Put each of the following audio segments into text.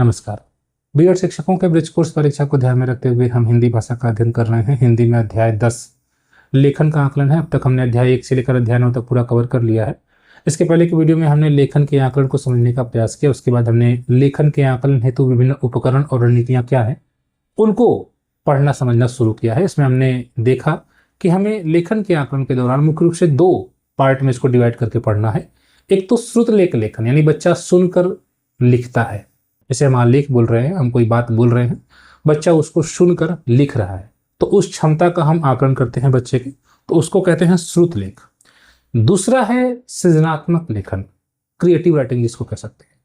नमस्कार। बीएड शिक्षकों के ब्रिज कोर्स परीक्षा को ध्यान में रखते हुए हम हिंदी भाषा का अध्ययन कर रहे हैं। हिंदी में अध्याय 10 लेखन का आकलन है। अब तक हमने अध्याय 1 से लेकर अध्याय 9 तक पूरा कवर कर लिया है। इसके पहले की वीडियो में हमने लेखन के आकलन को समझने का प्रयास किया। उसके बाद हमने लेखन के आकलन हेतु विभिन्न उपकरण और रणनीतियां क्या हैं उनको पढ़ना समझना शुरू किया है। इसमें हमने देखा कि हमें लेखन के आकलन के दौरान मुख्य रूप से 2 पार्ट में इसको डिवाइड करके पढ़ना है। एक तो श्रुतलेख लेखन, यानी बच्चा सुनकर लिखता है। जैसे हम आलेख बोल रहे हैं, हम कोई बात बोल रहे हैं, बच्चा उसको सुनकर लिख रहा है, तो उस क्षमता का हम आकलन करते हैं बच्चे की, तो उसको कहते हैं श्रुतलेख। दूसरा है सृजनात्मक लेखन, क्रिएटिव राइटिंग जिसको कह सकते हैं,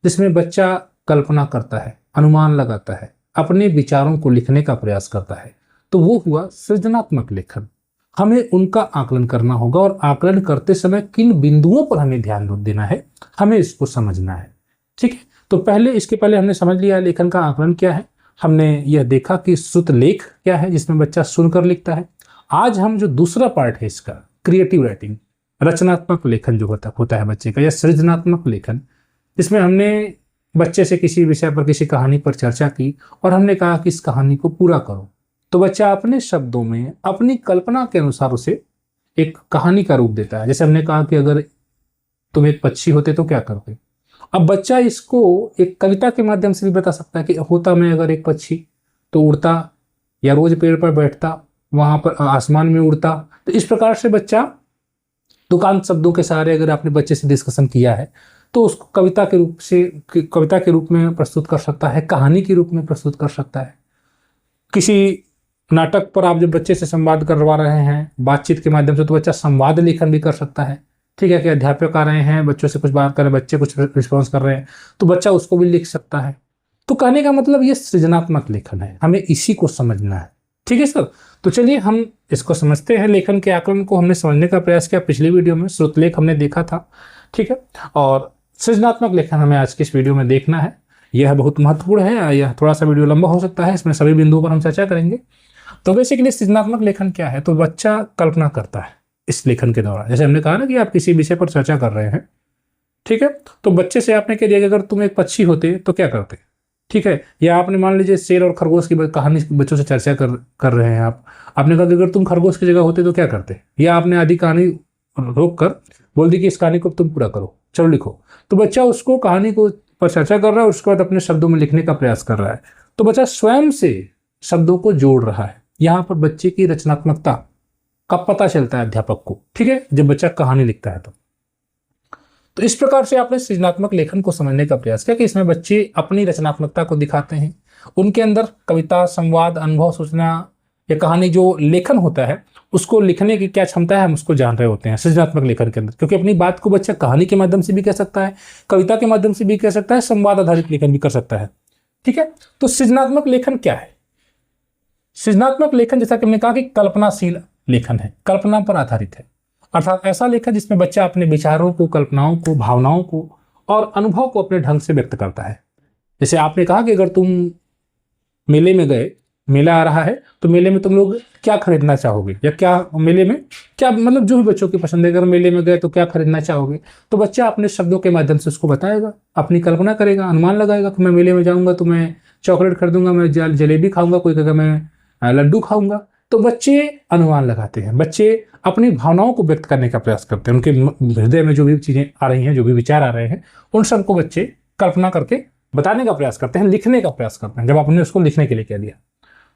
जिसमें बच्चा कल्पना करता है, अनुमान लगाता है, अपने विचारों को लिखने का प्रयास करता है, तो वो हुआ सृजनात्मक लेखन। हमें उनका आकलन करना होगा और आकलन करते समय किन बिंदुओं पर हमें ध्यान देना है, हमें इसको समझना है। ठीक है, तो इसके पहले हमने समझ लिया लेखन का आकलन क्या है। हमने यह देखा कि श्रुतलेख क्या है, जिसमें बच्चा सुनकर लिखता है। आज हम जो दूसरा पार्ट है इसका, क्रिएटिव राइटिंग, रचनात्मक लेखन जो होता है बच्चे का, या सृजनात्मक लेखन, जिसमें हमने बच्चे से किसी विषय पर, किसी कहानी पर चर्चा की और हमने कहा कि इस कहानी को पूरा करो। तो बच्चा अपने शब्दों में अपनी कल्पना के अनुसार उसे एक कहानी का रूप देता है। जैसे हमने कहा कि अगर तुम एक पक्षी होते तो क्या करते। अब बच्चा इसको एक कविता के माध्यम से भी बता सकता है कि होता मैं अगर एक पक्षी तो उड़ता, या रोज पेड़ पर बैठता, वहां पर आसमान में उड़ता। तो इस प्रकार से बच्चा दुकान शब्दों के सहारे अगर आपने बच्चे से डिस्कशन किया है तो उसको कविता के रूप में प्रस्तुत कर सकता है, कहानी के रूप में प्रस्तुत कर सकता है। किसी नाटक पर आप जब बच्चे से संवाद करवा रहे हैं बातचीत के माध्यम से, तो बच्चा संवाद लेखन भी कर सकता है। ठीक है, कि अध्यापक आ रहे हैं, बच्चों से कुछ बात कर रहे हैं, बच्चे कुछ रिस्पॉन्स कर रहे हैं, तो बच्चा उसको भी लिख सकता है। तो कहने का मतलब ये सृजनात्मक लेखन है, हमें इसी को समझना है। ठीक है सर, तो चलिए हम इसको समझते हैं। लेखन के आकलन को हमने समझने का प्रयास किया पिछली वीडियो में, श्रुतलेख हमने देखा था। ठीक है, और सृजनात्मक लेखन हमें आज की इस वीडियो में देखना है। यह बहुत महत्वपूर्ण है, यह थोड़ा सा वीडियो लंबा हो सकता है, इसमें सभी बिंदुओं पर हम चर्चा करेंगे। तो बेसिकली सृजनात्मक लेखन क्या है, तो बच्चा कल्पना करता है इस लेखन के दौरान। जैसे हमने कहा ना कि आप किसी विषय पर चर्चा कर रहे हैं, ठीक है, तो बच्चे से आपने कह दिया कि अगर तुम एक पक्षी होते तो क्या करते। ठीक है, या आपने मान लीजिए शेर और खरगोश की कहानी बच्चों से चर्चा कर रहे हैं आपने कहा कि अगर तुम खरगोश की जगह होते तो क्या करते, या आपने आधी कहानी रोक कर बोल दी कि इस कहानी को तुम पूरा करो, चलो लिखो। तो बच्चा उसको कहानी को पर चर्चा कर रहा है और उसके बाद अपने शब्दों में लिखने का प्रयास कर रहा है। तो बच्चा स्वयं से शब्दों को जोड़ रहा है। यहाँ पर बच्चे की रचनात्मकता का पता चलता है अध्यापक को। ठीक है, जब बच्चा कहानी लिखता है तो इस प्रकार से आपने सृजनात्मक लेखन को समझने का प्रयास किया कि इसमें बच्चे अपनी रचनात्मकता को दिखाते हैं। उनके अंदर कविता, संवाद, अनुभव, सूचना या कहानी जो लेखन होता है उसको लिखने की क्या क्षमता है हम उसको जान रहे होते हैं सृजनात्मक लेखन के अंदर। क्योंकि अपनी बात को बच्चा कहानी के माध्यम से भी कह सकता है, कविता के माध्यम से भी कह सकता है, संवाद आधारित लेखन भी कर सकता है। ठीक है, तो सृजनात्मक लेखन क्या है। सृजनात्मक लेखन जैसा कि हमने कहा कि कल्पनाशील लेखन है, कल्पना पर आधारित है। अर्थात ऐसा लेखन जिसमें बच्चा अपने विचारों को, कल्पनाओं को, भावनाओं को और अनुभव को अपने ढंग से व्यक्त करता है। जैसे आपने कहा कि अगर तुम मेले में गए, मेला आ रहा है, तो मेले में तुम लोग क्या खरीदना चाहोगे, या क्या मेले में क्या, मतलब जो भी बच्चों की पसंद है, अगर मेले में गए तो क्या खरीदना चाहोगे। तो बच्चा अपने शब्दों के माध्यम से उसको बताएगा, अपनी कल्पना करेगा, अनुमान लगाएगा कि मैं मेले में जाऊंगा तो मैं चॉकलेट खरीदूंगा, मैं जलेबी खाऊंगा, कोई कहेगा मैं लड्डू खाऊंगा। तो बच्चे अनुमान लगाते हैं, बच्चे अपनी भावनाओं को व्यक्त करने का प्रयास करते हैं। उनके हृदय में जो भी चीजें आ रही हैं, जो भी विचार आ रहे हैं, उन सबको बच्चे कल्पना करके बताने का प्रयास करते हैं, लिखने का प्रयास करते हैं, जब आपने उसको लिखने के लिए कह दिया।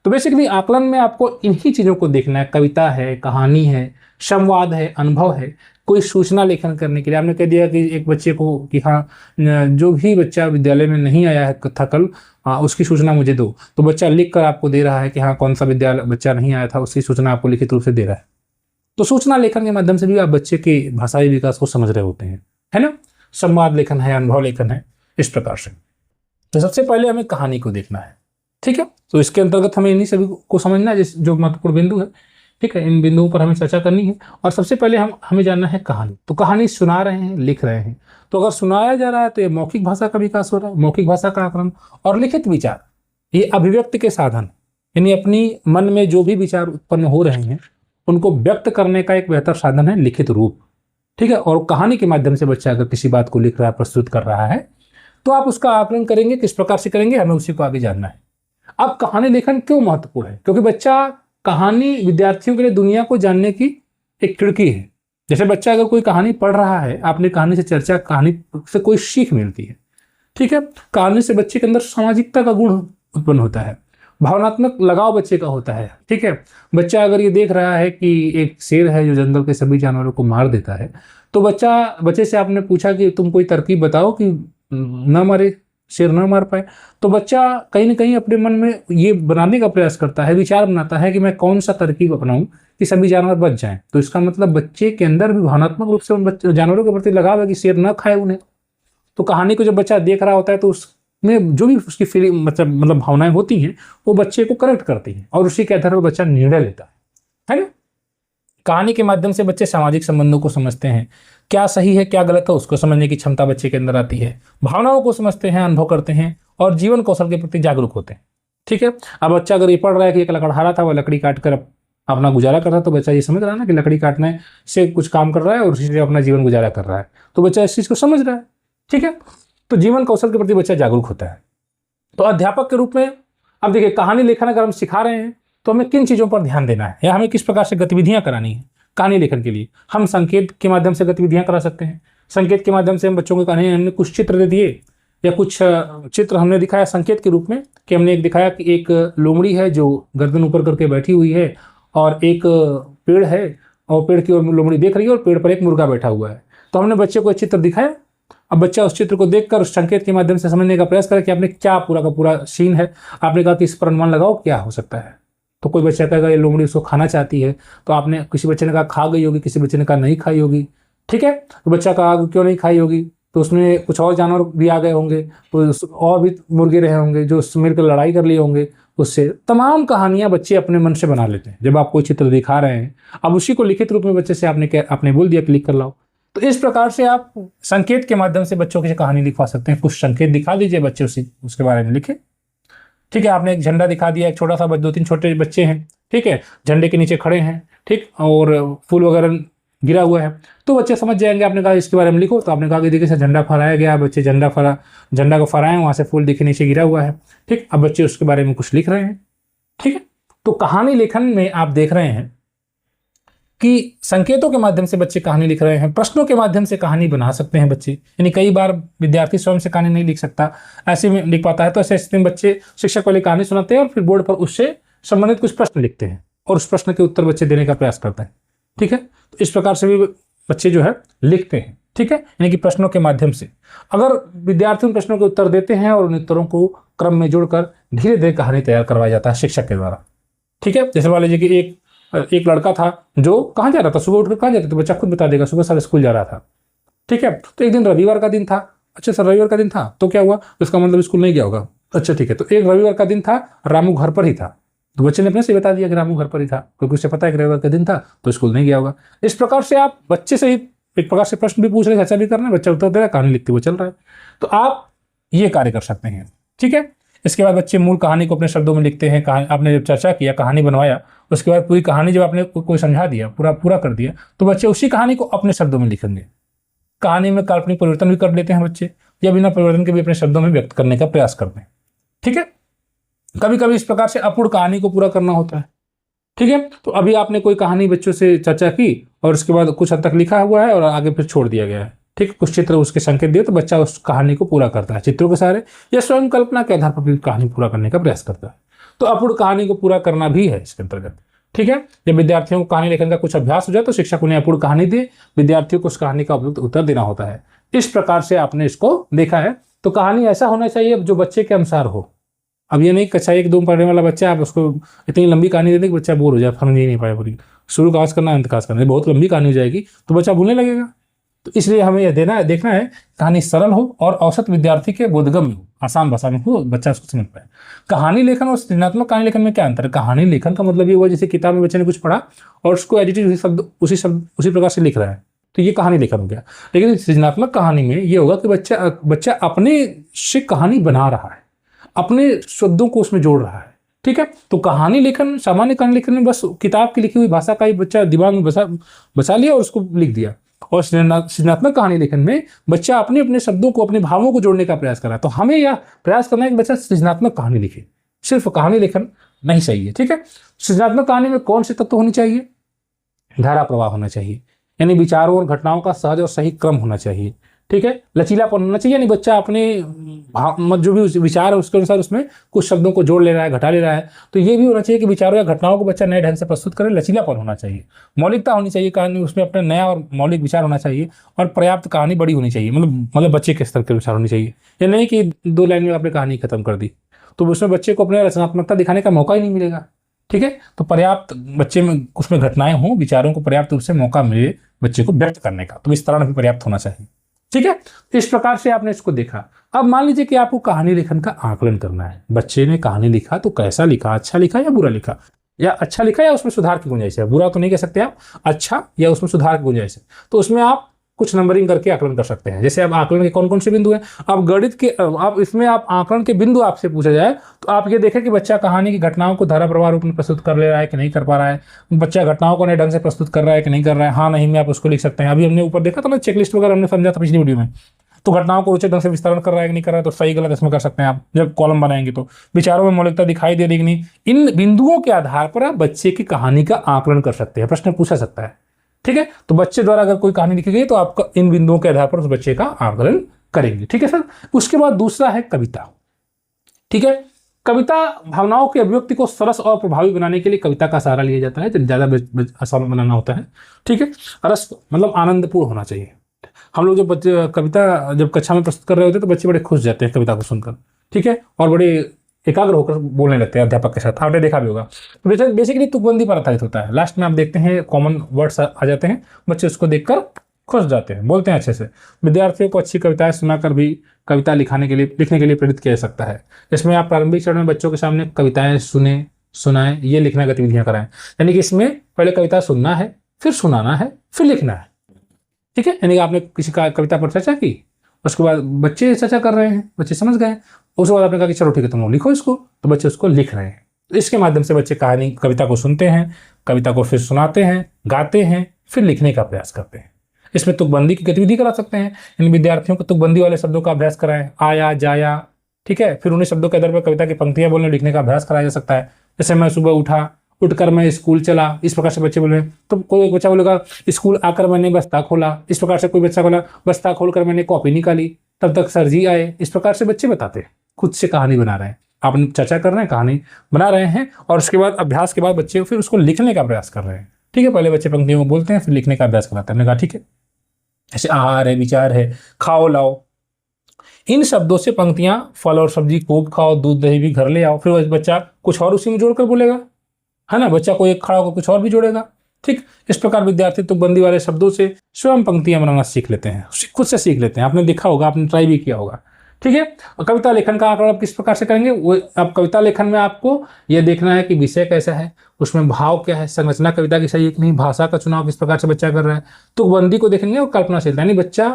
तो बेसिकली आकलन में आपको इन्हीं चीजों को देखना है। कविता है, कहानी है, संवाद है, अनुभव है। कोई सूचना लेखन करने के लिए आपने कह दिया कि एक बच्चे को कि हाँ, जो भी बच्चा विद्यालय में नहीं आया है था कल, उसकी सूचना मुझे दो। तो बच्चा लिख कर आपको दे रहा है कि हाँ, कौन सा विद्यालय बच्चा नहीं आया था, उसकी सूचना आपको लिखित रूप से दे रहा है। तो सूचना लेखन के माध्यम से भी आप बच्चे के भाषाई विकास को समझ रहे होते हैं, है ना। संवाद लेखन है, अनुभव लेखन है, इस प्रकार से। तो सबसे पहले हमें कहानी को देखना है। ठीक है, तो इसके अंतर्गत हमें इन्हीं सभी को समझना है जो महत्वपूर्ण बिंदु है। ठीक है, इन बिंदुओं पर हमें चर्चा करनी है। और सबसे पहले हमें जानना है कहानी। तो कहानी सुना रहे हैं, लिख रहे हैं, तो अगर सुनाया जा रहा है तो ये मौखिक भाषा का विकास हो रहा है, मौखिक भाषा का आकलन। और लिखित विचार, ये अभिव्यक्ति के साधन, यानी अपनी मन में जो भी विचार उत्पन्न हो रहे हैं उनको व्यक्त करने का एक बेहतर साधन है लिखित रूप। ठीक है, और कहानी के माध्यम से बच्चा अगर किसी बात को लिख रहा है, प्रस्तुत कर रहा है, तो आप उसका आकलन करेंगे, किस प्रकार से करेंगे, हमें उसी को आगे जानना है। अब कहानी लेखन क्यों महत्वपूर्ण है? क्योंकि बच्चा कहानी विद्यार्थियों के लिए दुनिया को जानने की एक खिड़की है। जैसे बच्चा अगर कोई कहानी पढ़ रहा है, आपने कहानी से चर्चा, कहानी से कोई सीख मिलती है, ठीक है। कहानी से बच्चे के अंदर सामाजिकता का गुण उत्पन्न होता है, भावनात्मक लगाव बच्चे का होता है, ठीक है। बच्चा अगर ये देख रहा है कि एक शेर है जो जंगल के सभी जानवरों को मार देता है, तो बच्चे से आपने पूछा कि तुम कोई तरकीब बताओ कि ना मारे, शेर ना मार पाए, तो बच्चा कहीं ना कहीं अपने मन में ये बनाने का प्रयास करता है, विचार बनाता है कि मैं कौन सा तरकीब अपनाऊं कि सभी जानवर बच जाएं। तो इसका मतलब बच्चे के अंदर भी भावनात्मक रूप से उन जानवरों के प्रति लगाव है कि शेर ना खाए उन्हें। तो कहानी को जब बच्चा देख रहा होता है तो उसमें जो भी उसकी फीलिंग मतलब भावनाएं होती हैं वो बच्चे को कनेक्ट करती हैं और उसी के आधार पर बच्चा निर्णय लेता है ना। कहानी के माध्यम से बच्चे सामाजिक संबंधों को समझते हैं, क्या सही है क्या गलत है उसको समझने की क्षमता बच्चे के अंदर आती है, भावनाओं को समझते हैं, अनुभव करते हैं और जीवन कौशल के प्रति जागरूक होते हैं, ठीक है। अब बच्चा अगर ये पढ़ रहा है कि एक लकड़हारा था, वह लकड़ी काट कर अपना गुजारा कर रहा, तो बच्चा ये समझ रहा है ना कि लकड़ी काटने से कुछ काम कर रहा है और उसी से अपना जीवन गुजारा कर रहा है, तो बच्चा इस चीज़ को समझ रहा है, ठीक है। तो जीवन कौशल के प्रति बच्चा जागरूक होता है। तो अध्यापक के रूप में अब देखिए, कहानी लेखन अगर हम सिखा रहे हैं तो हमें किन चीज़ों पर ध्यान देना है या हमें किस प्रकार से गतिविधियां करानी है। कहानी लेखन के लिए हम संकेत के माध्यम से गतिविधियां करा सकते हैं। संकेत के माध्यम से हम बच्चों को कहानी, हमने कुछ चित्र दे दिए या कुछ चित्र हमने दिखाया संकेत के रूप में, कि हमने एक दिखाया कि एक लोमड़ी है जो गर्दन ऊपर करके बैठी हुई है और एक पेड़ है और पेड़ की ओर लोमड़ी देख रही है और पेड़ पर एक मुर्गा बैठा हुआ है। तो हमने बच्चे को एक चित्र दिखाया। अब बच्चा उस चित्र को देखकर उस संकेत के माध्यम से समझने का प्रयास करे कि आपने क्या पूरा का पूरा सीन है। आपने कहा कि इस पर अनुमान लगाओ क्या हो सकता है, तो कोई बच्चा कहेगा ये लोमड़ी उसको खाना चाहती है, तो आपने किसी बच्चे ने कहा खा गई होगी, किसी बच्चे ने कहा नहीं खाई होगी, ठीक है। तो बच्चा कहा क्यों नहीं खाई होगी, तो उसमें कुछ और जानवर भी आ गए होंगे, तो और भी मुर्गे रहे होंगे जो मिलकर लड़ाई कर लिए होंगे उससे। तमाम कहानियां बच्चे अपने मन से बना लेते हैं जब आप कोई चित्र दिखा रहे हैं। अब उसी को लिखित रूप में बच्चे से आपने बोल दिया क्लिक कर लाओ। तो इस प्रकार से आप संकेत के माध्यम से बच्चों की कहानी लिखवा सकते हैं। कुछ संकेत दिखा दीजिए, बच्चे उसके बारे में लिखे, ठीक है। आपने एक झंडा दिखा दिया, एक छोटा सा 2-3 छोटे बच्चे हैं, ठीक है, झंडे के नीचे खड़े हैं, ठीक, और फूल वगैरह गिरा हुआ है, तो बच्चे समझ जाएंगे। आपने कहा इसके बारे में लिखो, तो आपने कहा कि देखिए सर झंडा फहराया गया, बच्चे झंडा को फहराएं, वहाँ से फूल दिखे नीचे गिरा हुआ है, ठीक। अब बच्चे उसके बारे में कुछ लिख रहे हैं, ठीक है। तो कहानी लेखन में आप देख रहे हैं कि संकेतों के माध्यम से बच्चे कहानी लिख रहे हैं, प्रश्नों के माध्यम से कहानी बना सकते हैं बच्चे। यानी कई बार विद्यार्थी स्वयं से कहानी नहीं लिख सकता, ऐसे में लिख पाता है, तो ऐसे स्थिति में बच्चे शिक्षक वाली कहानी सुनाते हैं और फिर बोर्ड पर उससे संबंधित कुछ प्रश्न लिखते हैं और उस प्रश्न के उत्तर बच्चे देने का प्रयास करते हैं, ठीक है। तो इस प्रकार से भी बच्चे जो है लिखते हैं, ठीक है, यानी कि प्रश्नों के माध्यम से। अगर विद्यार्थी उन प्रश्नों के उत्तर देते हैं और उन उत्तरों को क्रम में जोड़कर धीरे धीरे कहानी तैयार करवाया जाता है शिक्षक के द्वारा, ठीक है। जैसे मान लीजिए कि एक लड़का था जो कहाँ जा रहा था, सुबह उठकर कहाँ जाता था, तो बच्चा खुद बता देगा, सुबह सारे स्कूल जा रहा था, ठीक है। तो एक दिन रविवार का दिन था, अच्छा सर रविवार का दिन था, तो क्या हुआ, इसका मतलब स्कूल नहीं गया होगा, अच्छा ठीक है। तो एक रविवार का दिन था, रामू घर पर ही था, तो बच्चे ने अपने से बता दिया कि रामू घर पर ही था, क्योंकि उसे पता है कि रविवार का दिन था तो स्कूल नहीं गया होगा। इस प्रकार से आप बच्चे से ही एक प्रकार से प्रश्न भी पूछ रहे, चर्चा भी कर रहे हैं, बच्चा उत्तर दे रहा है, कहानी लिखते हुए चल रहा है। तो आप ये कार्य कर सकते हैं, ठीक है। इसके बाद बच्चे मूल कहानी को अपने शब्दों में लिखते हैं। आपने जब चर्चा किया, कहानी बनवाया, उसके बाद पूरी कहानी जब आपने कोई समझा दिया, पूरा कर दिया, तो बच्चे उसी कहानी को अपने शब्दों में लिखेंगे। कहानी में काल्पनिक परिवर्तन भी कर लेते हैं बच्चे, या बिना परिवर्तन के भी अपने शब्दों में व्यक्त करने का प्रयास करते हैं, ठीक है। कभी कभी इस प्रकार से अपूर्ण कहानी को पूरा करना होता है, ठीक है। तो अभी आपने कोई कहानी बच्चों से चर्चा की और उसके बाद कुछ हद तक लिखा हुआ है और आगे फिर छोड़ दिया गया है, ठीक, कुछ चित्र उसके संकेत दिए, तो बच्चा उस कहानी को पूरा करता है चित्रों के सहारे या स्वयं कल्पना के आधार पर भी कहानी पूरा करने का प्रयास करता है। तो अपूर्ण कहानी को पूरा करना भी है इसके अंतर्गत, ठीक है। जब विद्यार्थियों को कहानी लेखन का कुछ अभ्यास हो जाए तो शिक्षक उन्हें अपूर्ण कहानी दे, विद्यार्थियों को उस कहानी का उपयुक्त उत्तर देना होता है। इस प्रकार से आपने इसको देखा है। तो कहानी ऐसा होना चाहिए जो बच्चे के अनुसार हो। अब ये नहीं कक्षा 1-2 पढ़ने वाला बच्चा, आप उसको इतनी लंबी कहानी दे दें कि बच्चा बोर हो जाए, समझ ही नहीं पाए पूरी, शुरू काज करना अंत काज करना, बहुत लंबी कहानी हो जाएगी तो बच्चा भूलने लगेगा। तो इसलिए हमें यह देखना है कहानी सरल हो और औसत विद्यार्थी के बोधगम्य हो, आसान भाषा में हो, बच्चा उसको समझ पाए। कहानी लेखन और सृजनात्मक कहानी लेखन में क्या अंतर है? कहानी लेखन का मतलब ये हुआ जैसे किताब में बच्चे ने कुछ पढ़ा और उसको एडिटेड उसी प्रकार से लिख रहा है, तो ये कहानी लेखन हो गया। लेकिन सृजनात्मक कहानी में ये होगा कि बच्चा अपने से कहानी बना रहा है, अपने शब्दों को उसमें जोड़ रहा है, ठीक है। तो कहानी लेखन, सामान्य कहानी लेखन में बस किताब की लिखी हुई भाषा का ही बच्चा दिमाग में बसा लिया और उसको लिख दिया। और सृजनात्मक कहानी लेखन में बच्चा अपने अपने शब्दों को, अपने भावों को जोड़ने का प्रयास कर रहा है। तो हमें यह प्रयास करना है कि बच्चा सृजनात्मक कहानी लिखे, सिर्फ कहानी लेखन नहीं चाहिए। ठीक है, सृजनात्मक कहानी में कौन से तत्व होने चाहिए? धारा प्रवाह होना चाहिए, यानी विचारों और घटनाओं का सहज और सही क्रम होना चाहिए। ठीक है, लचीलापन होना चाहिए, यानी बच्चा अपने जो भी विचार है उसके अनुसार उसमें कुछ शब्दों को जोड़ ले रहा है, घटा ले रहा है। तो ये भी होना चाहिए कि विचारों या घटनाओं को बच्चा नए ढंग से प्रस्तुत करे। लचीलापन होना चाहिए, मौलिकता होनी चाहिए कहानी, उसमें अपना नया और मौलिक विचार होना चाहिए, और पर्याप्त कहानी बड़ी होनी चाहिए, मतलब बच्चे के स्तर के अनुसार होनी चाहिए। या नहीं कि 2 लाइन में आपने कहानी खत्म कर दी, तो उसमें बच्चे को अपने रचनात्मकता दिखाने का मौका ही नहीं मिलेगा। ठीक है, तो पर्याप्त बच्चे में उसमें घटनाएं हों, विचारों को पर्याप्त रूप से मौका मिले बच्चे को व्यक्त करने का, तो इस तरह भी पर्याप्त होना चाहिए। ठीक है, इस प्रकार से आपने इसको देखा। अब मान लीजिए कि आपको कहानी लेखन का आकलन करना है। बच्चे ने कहानी लिखा तो कैसा लिखा, अच्छा लिखा या बुरा लिखा, या अच्छा लिखा या उसमें सुधार की गुंजाइश है। बुरा तो नहीं कह सकते आप, अच्छा या उसमें सुधार की गुंजाइश है। तो उसमें आप कुछ नंबरिंग करके आकलन कर सकते हैं। जैसे अब आकलन के कौन कौन से बिंदु हैं, अब गणित के आप इसमें आप आकलन के बिंदु आपसे पूछा जाए तो आप ये देखें कि बच्चा कहानी की घटनाओं को धारा प्रवाह रूप में प्रस्तुत कर ले रहा है कि नहीं कर पा रहा है, बच्चा घटनाओं को नए ढंग से प्रस्तुत कर रहा है कि नहीं कर रहा है। हाँ नहीं में आप उसको लिख सकते हैं। अभी हमने ऊपर देखा था ना, चेकलिस्ट वगैरह हमने समझा था पिछली वीडियो में। तो घटनाओं को रोचक ढंग से विस्तारण कर रहा है कि नहीं कर रहा है, तो सही गलत इसमें कर सकते हैं आप जब कॉलम बनाएंगे। तो विचारों में मौलिकता दिखाई दे रही कि नहीं, इन बिंदुओं के आधार पर आप बच्चे की कहानी का आकलन कर सकते हैं, प्रश्न पूछा सकता है। ठीक है, तो बच्चे द्वारा अगर कोई कहानी लिखी गई तो आपका इन बिंदुओं के आधार पर उस बच्चे का आकलन करेंगे। ठीक है सर। उसके बाद दूसरा है कविता। ठीक है, कविता भावनाओं की अभिव्यक्ति को सरस और प्रभावी बनाने के लिए कविता का सहारा लिया जाता है जब ज्यादा आसान बनाना होता है। ठीक है, रस मतलब आनंदपूर्ण होना चाहिए। हम लोग जब बच्चे कविता जब कक्षा में प्रस्तुत कर रहे होते हैं तो बच्चे बड़े खुश जाते हैं कविता को सुनकर। ठीक है, और बड़े एकाग्र होकर बोलने लगते हैं अध्यापक के साथ, आपने देखा भी होगा। बेसिकली तुकबंदी पर आधारित होता है। लास्ट में आप देखते हैं कॉमन वर्ड्स आ जाते हैं, बच्चे उसको देखकर खुश जाते हैं, बोलते हैं अच्छे से। विद्यार्थियों को अच्छी कविताएं सुनाकर भी कविता लिखने के लिए प्रेरित किया जा सकता है। इसमें आप प्रारंभिक चरण में बच्चों के सामने कविताएं सुनाएं, ये लिखना गतिविधियां कराएं। यानी कि इसमें पहले कविता सुनना है, फिर सुनाना है, फिर लिखना है। ठीक है, यानी कि आपने किसी का कविता पर चर्चा की, उसके बाद बच्चे चर्चा कर रहे हैं, बच्चे समझ गए, उसके बाद आपने कहा कि चलो ठीक है तुम लोग लिखो इसको, तो बच्चे उसको लिख रहे हैं। तो इसके माध्यम से बच्चे कविता को सुनते हैं, कविता को फिर सुनाते हैं, गाते हैं, फिर लिखने का प्रयास करते हैं। इसमें तुकबंदी की गतिविधि करा सकते हैं, यानी विद्यार्थियों को तुकबंदी वाले शब्दों का अभ्यास कराएं, आया जाया। ठीक है, फिर उन्हीं शब्दों के आधार पर कविता की पंक्तियां बोलने लिखने का अभ्यास कराया जा सकता है। जैसे मैं सुबह उठकर मैं स्कूल चला, इस प्रकार से बच्चे बोले। तो कोई बच्चा बोलेगा स्कूल आकर मैंने बस्ता खोला, इस प्रकार से कोई बच्चा बोला बस्ता खोलकर मैंने कॉपी निकाली, तब तक सर जी आए। इस प्रकार से बच्चे बताते हैं, खुद से कहानी बना रहे हैं, आप चर्चा कर रहे हैं, कहानी बना रहे हैं, और उसके बाद अभ्यास के बाद बच्चे फिर उसको लिखने का प्रयास कर रहे हैं। ठीक है, पहले बच्चे पंक्तियों को बोलते हैं, फिर लिखने का अभ्यास कराते हैं। हमने कहा ठीक है, ऐसे आहार है, विचार है, खाओ लाओ, इन शब्दों से पंक्तियां फल और सब्जी खूब खाओ, दूध दही भी घर ले आओ। फिर बच्चा कुछ और उसी में जोड़कर बोलेगा, है ना, बच्चा को एक खड़ा होकर कुछ और भी जोड़ेगा। ठीक, इस प्रकार विद्यार्थी तुकबंदी वाले शब्दों से स्वयं पंक्तियां बनाना सीख लेते हैं, खुद से सीख लेते हैं। आपने देखा होगा, आपने ट्राई भी किया होगा। ठीक है, और कविता लेखन का आकलन आप किस प्रकार से करेंगे, वो अब कविता लेखन में आपको यह देखना है कि विषय कैसा है, उसमें भाव क्या है, संरचना कविता की सही है कि नहीं, भाषा का चुनाव किस प्रकार से बच्चा कर रहा है। तुकबंदी को देखेंगे और कल्पनाशीलता, यानी बच्चा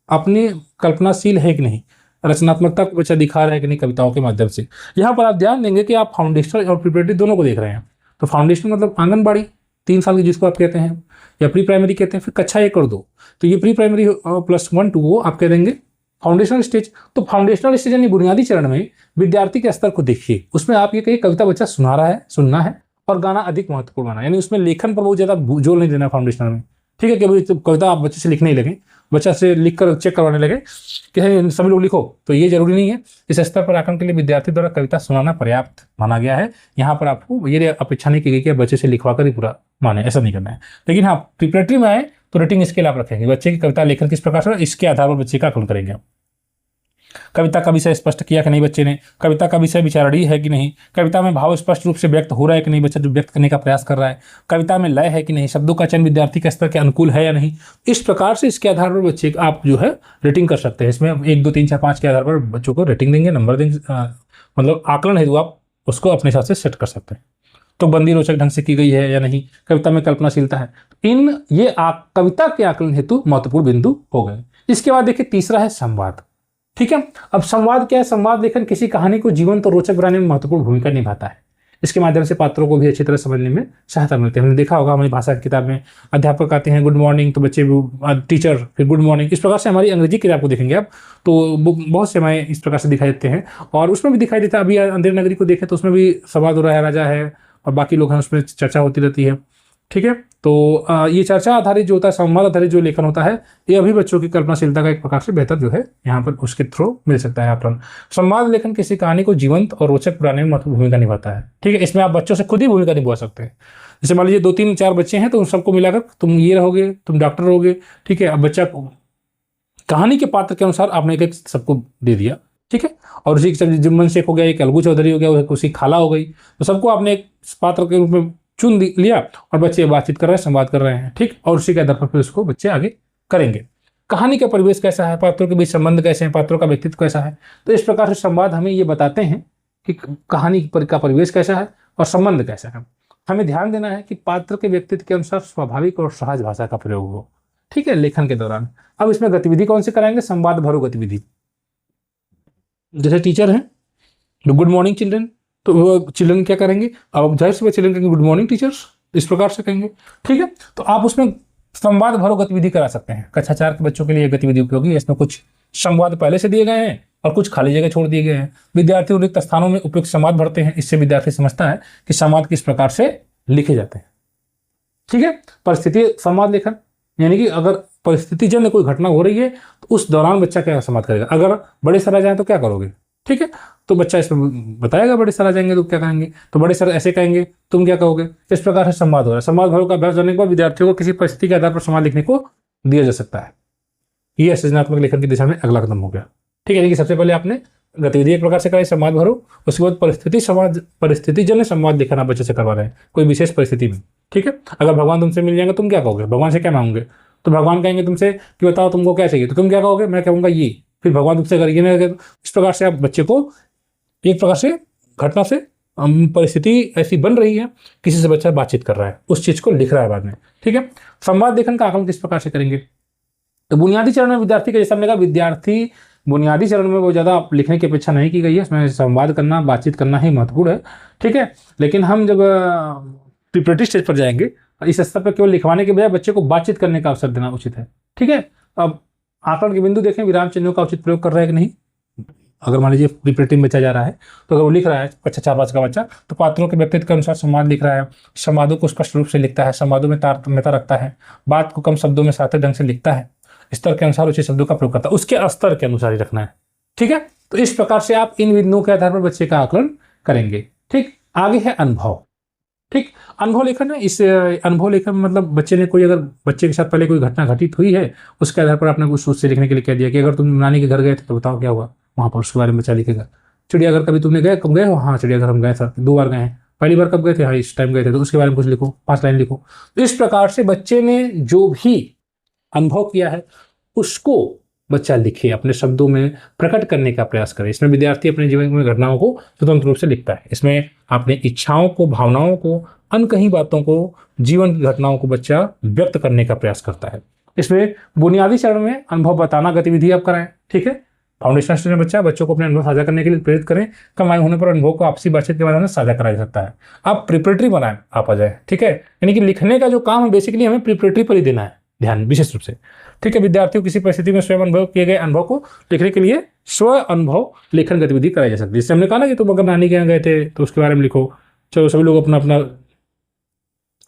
अपनी कल्पनाशील है कि नहीं, रचनात्मकता को बच्चा दिखा रहा है कि नहीं कविताओं के माध्यम से। यहाँ पर आप ध्यान देंगे कि आप फाउंडेशनल और प्रिपरेटरी दोनों को देख रहे हैं। तो फाउंडेशन मतलब आंगनबाड़ी 3 साल की जिसको आप कहते हैं, या प्री प्राइमरी कहते हैं, फिर कक्षा 1 और 2। तो ये प्री प्राइमरी +1 2 वो आप कह देंगे फाउंडेशनल स्टेज। तो फाउंडेशनल स्टेज यानी बुनियादी चरण में विद्यार्थी के स्तर को देखिए, उसमें आप ये कहिए कविता बच्चा सुना रहा है, सुनना है, और गाना अधिक महत्वपूर्ण बना, यानी उसमें लेखन पर बहुत ज्यादा जोर नहीं देना फाउंडेशनल में। ठीक है, कि अभी कविता आप बच्चे से लिखने ही लगे, बच्चा से लिख कर चेक करवाने लगे कि सभी लोग लिखो, तो ये जरूरी नहीं है। इस स्तर पर आकलन के लिए विद्यार्थी द्वारा कविता सुनाना पर्याप्त माना गया है। यहाँ पर आपको ये अपेक्षा नहीं की गई कि बच्चे से लिखवा कर ही पूरा माने, ऐसा नहीं करना है। लेकिन हाँ, प्रिपरेटरी में आए तो रेटिंग स्केल आप रखेंगे, बच्चे की कविता लेखन किस प्रकार से, इसके आधार पर बच्चे का आकलन करेंगे। कविता का विषय स्पष्ट किया कि नहीं बच्चे ने, कविता का विषय विचारणीय है कि नहीं, कविता में भाव स्पष्ट रूप से व्यक्त हो रहा है कि नहीं, बच्चा जो व्यक्त करने का प्रयास कर रहा है, कविता में लय है कि नहीं, शब्दों का चयन विद्यार्थी के स्तर के अनुकूल है या नहीं। इस प्रकार से इसके आधार पर बच्चे आप जो है रेटिंग कर सकते हैं। इसमें 1 2 3 4 5 के आधार पर बच्चों को रेटिंग देंगे, नंबर देंगे, मतलब आकलन हेतु आप उसको अपने हिसाब से सेट कर सकते हैं। तो बंदी रोचक ढंग से की गई है या नहीं, कविता में कल्पनाशीलता है, ये कविता के आकलन हेतु महत्वपूर्ण बिंदु हो गए। इसके बाद देखिए तीसरा है संवाद। ठीक है, अब संवाद क्या है, संवाद लेखन किसी कहानी को जीवंत और रोचक बनाने में महत्वपूर्ण भूमिका निभाता है। इसके माध्यम से पात्रों को भी अच्छी तरह समझने में सहायता मिलती है। हमने देखा होगा हमारी भाषा की किताब में अध्यापक आते हैं गुड मॉर्निंग, तो बच्चे टीचर फिर गुड मॉर्निंग, इस प्रकार से हमारी अंग्रेजी किताब को देखेंगे आप तो बहुत से हमें इस प्रकार से दिखाई देते हैं। और उसमें भी दिखाई देता है, अभी अंधेरी नगरी को देखें तो उसमें भी संवाद हो रहा है, राजा है और बाकी लोग हैं, उसमें चर्चा होती रहती है। ठीक है, तो ये चर्चा आधारित जो होता है, संवाद आधारित जो लेखन होता है, ये अभी बच्चों की कल्पनाशीलता का एक प्रकार से बेहतर जो है यहाँ पर उसके थ्रू मिल सकता है आकलन। संवाद लेखन किसी कहानी को जीवंत और रोचक बनाने में महत्वपूर्ण भूमिका निभाता है। ठीक है, इसमें आप बच्चों से खुद ही भूमिका निभा सकते हैं। जैसे मान लीजिए 2-3-4 बच्चे हैं तो उन सबको मिलाकर तुम ये रहोगे, तुम डॉक्टर रहोगे। ठीक है, अब बच्चा कहानी के पात्र के अनुसार आपने एक सबको दे दिया। ठीक है, और उसी जुम्मन शेख हो गया, एक अलगू चौधरी हो गया, उसी खाला हो गई, तो सबको आपने एक पात्र के रूप में चुन लिया और बच्चे बातचीत कर रहे हैं, संवाद कर रहे हैं। ठीक, और उसी के आधार पर फिर उसको बच्चे आगे करेंगे। कहानी का परिवेश कैसा है, पात्रों के बीच संबंध कैसे हैं, पात्रों का व्यक्तित्व कैसा है, तो इस प्रकार से संवाद हमें ये बताते हैं कि कहानी का परिवेश कैसा है और संबंध कैसा है। हमें ध्यान देना है कि पात्र के व्यक्तित्व के अनुसार स्वाभाविक और सहज भाषा का प्रयोग हो। ठीक है, लेखन के दौरान। अब इसमें गतिविधि कौन सी कराएंगे, संवाद भरो गतिविधि। जैसे टीचर हैं तो गुड मॉर्निंग चिल्ड्रन, तो वो चिल्ड्रन क्या करेंगे, अब जाहिर से चिल्ड्रन कहेंगे गुड मॉर्निंग टीचर्स, इस प्रकार से कहेंगे। ठीक है, तो आप उसमें संवाद भरो गतिविधि करा सकते हैं। कक्षा 4 के बच्चों के लिए गतिविधि उपयोगी है। इसमें कुछ संवाद पहले से दिए गए हैं और कुछ खाली जगह छोड़ दिए गए हैं। विद्यार्थी रिक्त स्थानों में उपयुक्त संवाद भरते हैं। इससे विद्यार्थी समझता है कि संवाद किस प्रकार से लिखे जाते हैं। ठीक है, परिस्थिति संवाद लेखन, यानी कि अगर परिस्थितिजन्य कोई घटना हो रही है तो उस दौरान बच्चा क्या संवाद करेगा। अगर बड़े सर आ जाए तो क्या करोगे। ठीक है, तो बच्चा इसमें बताएगा, बड़े सर आ जाएंगे तो क्या कहेंगे, तो बड़े सर ऐसे कहेंगे, तुम क्या कहोगे। इस प्रकार से संवाद हो रहा है। संवाद भरो का अभ्यास करने के बाद विद्यार्थियों को किसी परिस्थिति के आधार पर संवाद लिखने को दिया जा सकता है। यह सृजनात्मक लेखन की दिशा में अगला कदम हो गया। ठीक है, यानी कि सबसे पहले आपने गतिविधि एक प्रकार से कराई, संवाद भरो, उसके बाद परिस्थितिजन्य संवाद लिखना बच्चे से करवा रहे हैं कोई विशेष परिस्थिति में। ठीक है, अगर भगवान तुमसे मिल जाएंगे तुम क्या कहोगे, भगवान से क्या मांगोगे, तो भगवान कहेंगे तुमसे कि बताओ तुमको क्या चाहिए, तो तुम क्या कहोगे, मैं कहूँगा ये, फिर भगवान तुमसे अगर ये नहीं, इस प्रकार से आप बच्चे को एक प्रकार से घटना से परिस्थिति ऐसी बन रही है, किसी से बच्चा बातचीत कर रहा है, उस चीज को लिख रहा है बाद में। ठीक है, संवाद लेखन का आकलन किस प्रकार से करेंगे, तो बुनियादी चरण में विद्यार्थी का, जैसा हमने कहा, विद्यार्थी बुनियादी चरण में वो ज़्यादा लिखने की अपेक्षा नहीं की गई है, इसमें संवाद करना, बातचीत करना ही महत्वपूर्ण है। ठीक है, लेकिन हम जब प्रिपरेटरी स्टेज पर जाएंगे, इस स्तर पर केवल लिखवाने के बजाय बच्चे को बातचीत करने का अवसर देना उचित है। ठीक है, अब आकलन के बिंदु देखें, विराम चिन्हों का उचित प्रयोग कर रहा है कि नहीं। अगर मान लीजिए प्रिपरेटरी में बच्चा जा रहा है तो अगर वो लिख रहा है, अच्छा 4-5 का बच्चा, तो पात्रों के व्यक्तित्व के अनुसार संवाद लिख रहा है, संवादों को स्पष्ट रूप से लिखता है, संवादों में तारतम्यता रखता है, बात को कम शब्दों में सार्थक ढंग से लिखता है, स्तर के अनुसार उचित शब्दों का प्रयोग करता है, उसके स्तर के अनुसार ही रखना है। ठीक है, तो इस प्रकार से आप इन बिंदुओं के आधार पर बच्चे का आकलन करेंगे। ठीक, आगे है अनुभव। ठीक, अनुभव लेखन है। इस अनुभव लेखन मतलब बच्चे ने कोई, अगर बच्चे के साथ पहले कोई घटना घटित हुई है, उसके आधार पर आपने कुछ सोच से लिखने के लिए कह दिया कि अगर तुम नानी के घर गए थे तो बताओ क्या हुआ वहाँ पर, उसके बारे में बच्चा लिखेगा। चिड़ियाघर कभी तुमने गए, कब गए हो, हाँ चिड़ियाघर हम गए था, 2 बार गए हैं, पहली बार कब गए थे, हाँ इस टाइम गए थे, तो उसके बारे में कुछ लिखो, 5 लाइन लिखो। तो इस प्रकार से बच्चे ने जो भी अनुभव किया है उसको बच्चा लिखे, अपने शब्दों में प्रकट करने का प्रयास करे। इसमें विद्यार्थी अपने जीवन में घटनाओं को स्वतंत्र रूप से लिखता है। इसमें अपने इच्छाओं को, भावनाओं को, अनकही बातों को, जीवन की घटनाओं को बच्चा व्यक्त करने का प्रयास करता है। इसमें बुनियादी चरण में अनुभव बताना गतिविधि आप कराएं। ठीक है, फाउंडेशन स्टेज में बच्चों को अपने अनुभव साझा करने के लिए प्रेरित करें। कम आयु होने पर अनुभव को आपसी बातचीत के माध्यम से साझा कराया जा सकता है। आप प्रिपरेटरी बनाएं, आप आ जाए। ठीक है, यानी कि लिखने का जो काम है बेसिकली हमें प्रिपरेटरी पर ही देना है ध्यान, विशेष रूप से। ठीक है, विद्यार्थियों किसी परिस्थिति में स्वयं अनुभव किए गए अनुभव को लिखने के लिए स्व अनुभव लेखन गतिविधि कराई जा सकती है। जैसे हमने कहा ना कि तुम अगर नानी के यहाँ गए थे तो उसके बारे में लिखो। चलो सभी लोग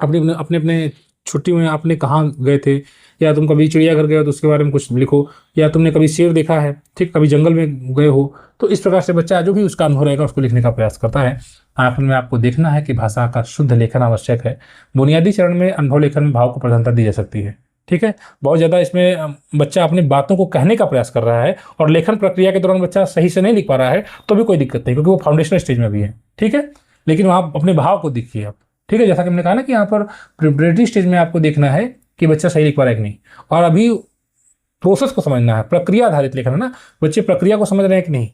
अपने छुट्टी में आपने कहाँ गए थे, या तुम कभी चिड़ियाघर गए हो तो उसके बारे में कुछ लिखो, या तुमने कभी शेर देखा है, ठीक, कभी जंगल में गए हो। तो इस प्रकार से बच्चा जो भी उसका अनुभव रहेगा उसको लिखने का प्रयास करता है। आखिर में आपको देखना है कि भाषा का शुद्ध लेखन आवश्यक है। बुनियादी चरण में अनुभव लेखन में भाव को प्रधानता दी जा सकती है। ठीक है, बहुत ज़्यादा इसमें बच्चा अपनी बातों को कहने का प्रयास कर रहा है और लेखन प्रक्रिया के दौरान बच्चा सही से नहीं लिख पा रहा है तो भी कोई दिक्कत नहीं, क्योंकि वो फाउंडेशनल स्टेज में भी है। ठीक है, लेकिन वहाँ अपने भाव को देखिए आप। ठीक है, जैसा कि हमने कहा ना कि यहाँ पर प्रिपरेटरी स्टेज में आपको देखना है कि बच्चा सही लिख पा रहा है कि नहीं, और अभी प्रोसेस को समझना है, प्रक्रिया आधारित लेखन है ना, बच्चे प्रक्रिया को समझ रहे हैं कि नहीं,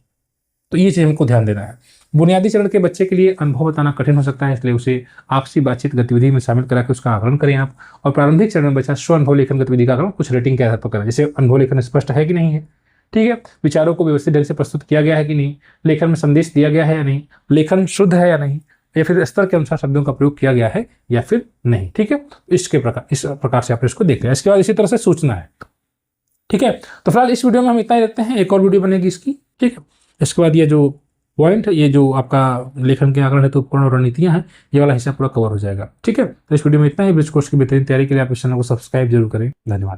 तो ये चीज़ हमको ध्यान देना है। बुनियादी चरण के बच्चे के लिए अनुभव बताना कठिन हो सकता है, इसलिए उसे आपसी बातचीत गतिविधि में शामिल करा के उसका आकलन करें आप। और प्रारंभिक चरण में बच्चा स्व अनुभव लेखन गतिविधि का आकलन कुछ रेटिंग के आधार पर करें, जैसे अनुभव लेखन स्पष्ट है कि नहीं है, ठीक है, विचारों को व्यवस्थित ढंग से प्रस्तुत किया गया है कि नहीं, लेखन में संदेश दिया गया है या नहीं, लेखन शुद्ध है या नहीं, या फिर स्तर के अनुसार शब्दों का प्रयोग किया गया है या फिर नहीं। ठीक है, इस प्रकार से आप इसको देख लें। इसके बाद इसी तरह से सूचना है। ठीक है, तो फिलहाल इस वीडियो में हम इतना ही रखते हैं, एक और वीडियो बनेगी इसकी। ठीक है, इसके बाद ये जो पॉइंट, ये जो आपका लेखन के आकलन हेतु उपकरण और रणनीतियां हैं, ये वाला हिस्सा पूरा कवर हो जाएगा। ठीक है, तो इस वीडियो में इतना ही। ब्रिज कोर्स की बेहतरीन तैयारी के लिए आप इस चैनल को सब्सक्राइब जरूर करें। धन्यवाद।